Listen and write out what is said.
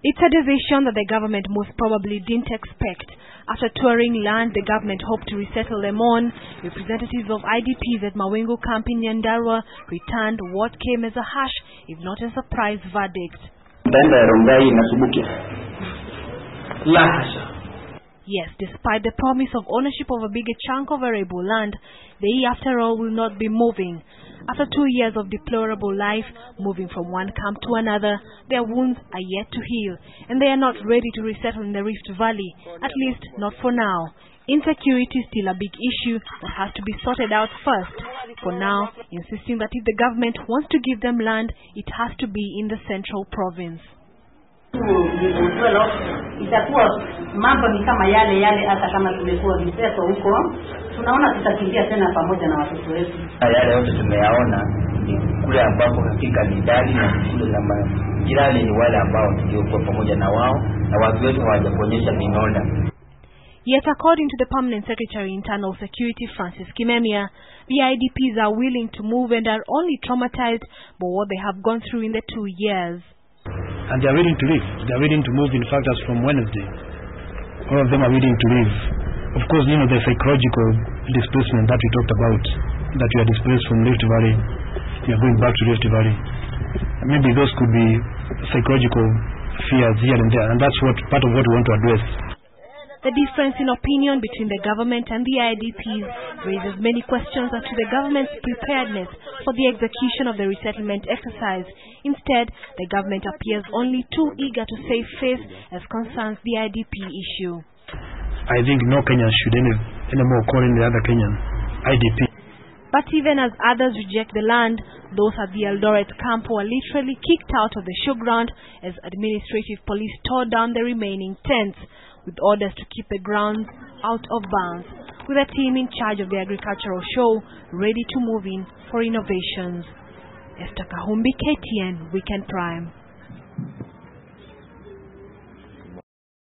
It's a decision that the government most probably didn't expect. After touring land the government hoped to resettle them on, representatives of IDPs at Mawingu camp in Nyandarua returned what came as a harsh, if not a surprise, verdict. Yes, despite the promise of ownership of a bigger chunk of arable land, they after all will not be moving. After 2 years of deplorable life, moving from one camp to another, their wounds are yet to heal, and they are not ready to resettle in the Rift Valley, at least not for now. Insecurity is still a big issue that has to be sorted out first. For now, insisting that if the government wants to give them land, it has to be in the central province. Itakuwa mambo ni kama yale hata kama tumekuwa viseto huko, tunaona tutakimbia tena pamoja na watoto wetu. Yale yote tumeyaona ni kule ambapo hakika ni ndani na shule za majirani ni wale ambao tuliokuwa pamoja na wao na watu wetu hawajaonyesha minonda. Yet according to the Permanent Secretary Internal Security Francis Kimemia, the IDPs are willing to move and are only traumatized by what they have gone through in the 2 years. And they are willing to leave. They are willing to move, in fact, as from Wednesday. All of them are willing to leave. Of course, the psychological displacement that we talked about, that we are displaced from Rift Valley, we are going back to Rift Valley. Maybe those could be psychological fears here and there, and that's part of what we want to address. The difference in opinion between the government and the IDPs raises many questions as to the government's preparedness for the execution of the resettlement exercise. Instead, the government appears only too eager to save face as concerns the IDP issue. I think no Kenyan should anymore call in the other Kenyan IDP. But even as others reject the land, those at the Eldoret camp were literally kicked out of the showground as administrative police tore down the remaining tents, with orders to keep the grounds out of bounds, with a team in charge of the agricultural show ready to move in for innovations. Esther Kahumbi, KTN Weekend Prime.